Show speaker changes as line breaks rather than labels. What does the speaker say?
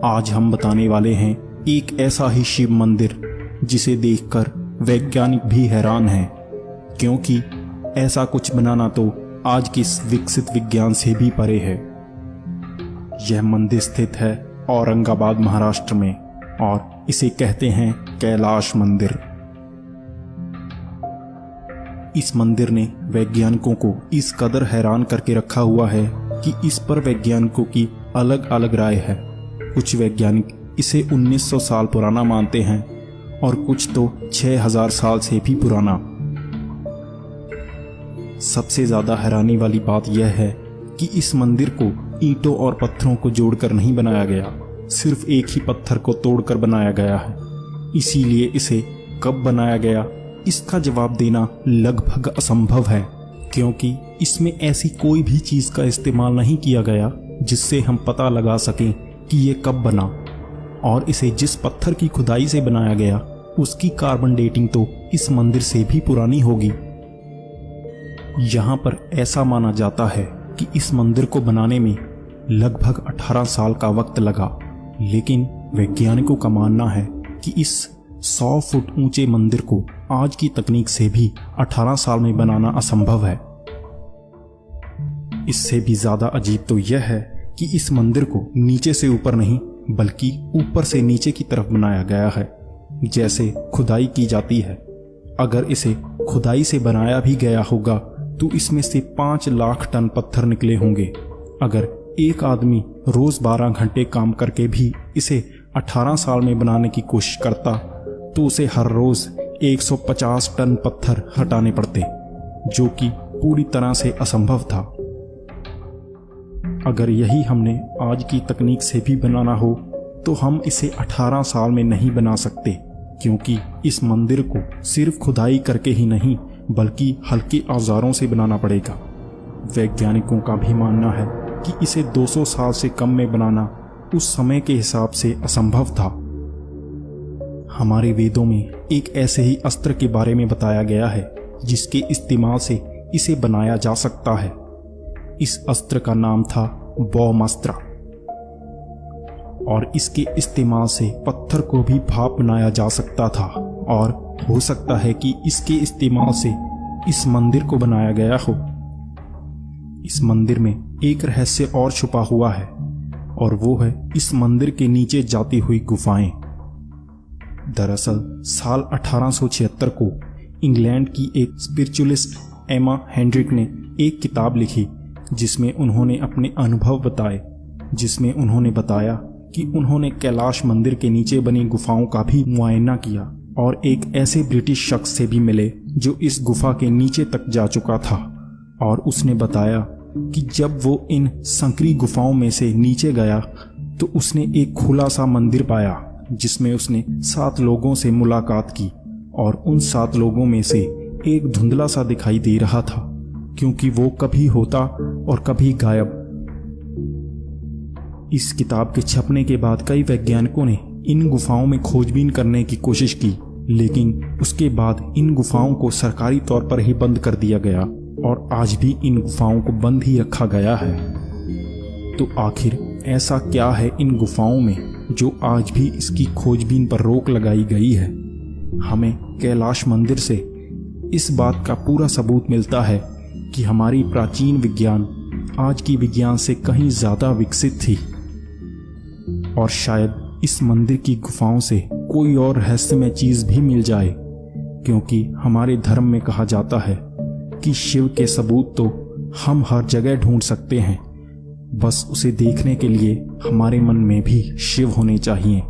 आज हम बताने वाले हैं एक ऐसा ही शिव मंदिर जिसे देखकर वैज्ञानिक भी हैरान हैं, क्योंकि ऐसा कुछ बनाना तो आज की इस विकसित विज्ञान से भी परे है। यह मंदिर स्थित है औरंगाबाद महाराष्ट्र में और इसे कहते हैं कैलाश मंदिर। इस मंदिर ने वैज्ञानिकों को इस कदर हैरान करके रखा हुआ है कि इस पर वैज्ञानिकों की अलग अलग राय है। कुछ वैज्ञानिक इसे 1900 साल पुराना मानते हैं और कुछ तो 6000 साल से भी पुराना। सबसे ज्यादा हैरानी वाली बात यह है कि इस मंदिर को ईंटों और पत्थरों को जोड़कर नहीं बनाया गया, सिर्फ एक ही पत्थर को तोड़कर बनाया गया है। इसीलिए इसे कब बनाया गया, इसका जवाब देना लगभग असंभव है, क्योंकि इसमें ऐसी कोई भी चीज का इस्तेमाल नहीं किया गया जिससे हम पता लगा सकें कि ये कब बना। और इसे जिस पत्थर की खुदाई से बनाया गया उसकी कार्बन डेटिंग तो इस मंदिर से भी पुरानी होगी। यहां पर ऐसा माना जाता है कि इस मंदिर को बनाने में लगभग 18 साल का वक्त लगा, लेकिन वैज्ञानिकों का मानना है कि इस 100 फुट ऊंचे मंदिर को आज की तकनीक से भी 18 साल में बनाना असंभव है। इससे भी ज्यादा अजीब तो यह है कि इस मंदिर को नीचे से ऊपर नहीं बल्कि ऊपर से नीचे की तरफ बनाया गया है, जैसे खुदाई की जाती है। अगर इसे खुदाई से बनाया भी गया होगा तो इसमें से 5 लाख टन पत्थर निकले होंगे। अगर एक आदमी रोज 12 घंटे काम करके भी इसे 18 साल में बनाने की कोशिश करता तो उसे हर रोज 150 टन पत्थर हटाने पड़ते, जो कि पूरी तरह से असंभव था। अगर यही हमने आज की तकनीक से भी बनाना हो तो हम इसे 18 साल में नहीं बना सकते, क्योंकि इस मंदिर को सिर्फ खुदाई करके ही नहीं बल्कि हल्के औजारों से बनाना पड़ेगा। वैज्ञानिकों का भी मानना है कि इसे 200 साल से कम में बनाना उस समय के हिसाब से असंभव था। हमारे वेदों में एक ऐसे ही अस्त्र के बारे में बताया गया है जिसके इस्तेमाल से इसे बनाया जा सकता है। इस अस्त्र का नाम था ब्रह्मास्त्र और इसके इस्तेमाल से पत्थर को भी भाप बनाया जा सकता था, और हो सकता है कि इसके इस्तेमाल से इस मंदिर को बनाया गया हो। इस मंदिर में एक रहस्य और छुपा हुआ है और वो है इस मंदिर के नीचे जाती हुई गुफाएं। दरअसल साल 1876 को इंग्लैंड की एक स्पिरिचुअलिस्ट एमा हेंड्रिक ने एक किताब लिखी जिसमें उन्होंने अपने अनुभव बताए, जिसमें उन्होंने बताया कि उन्होंने कैलाश मंदिर के नीचे बनी गुफाओं का भी मुआयना किया और एक ऐसे ब्रिटिश शख्स से भी मिले जो इस गुफा के नीचे तक जा चुका था, और उसने बताया कि जब वो इन संकरी गुफाओं में से नीचे गया तो उसने एक खुला सा मंदिर पाया जिसमें उसने 7 लोगों से मुलाकात की, और उन 7 लोगों में से एक धुंधला सा दिखाई दे रहा था क्योंकि वो कभी होता और कभी गायब। इस किताब के छपने के बाद कई वैज्ञानिकों ने इन गुफाओं में खोजबीन करने की कोशिश की, लेकिन उसके बाद इन गुफाओं को सरकारी तौर पर ही बंद कर दिया गया और आज भी इन गुफाओं को बंद ही रखा गया है। तो आखिर ऐसा क्या है इन गुफाओं में जो आज भी इसकी खोजबीन पर रोक लगाई गई है? हमें कैलाश मंदिर से इस बात का पूरा सबूत मिलता है कि हमारी प्राचीन विज्ञान आज की विज्ञान से कहीं ज्यादा विकसित थी, और शायद इस मंदिर की गुफाओं से कोई और रहस्यमय चीज भी मिल जाए, क्योंकि हमारे धर्म में कहा जाता है कि शिव के सबूत तो हम हर जगह ढूंढ सकते हैं, बस उसे देखने के लिए हमारे मन में भी शिव होने चाहिए।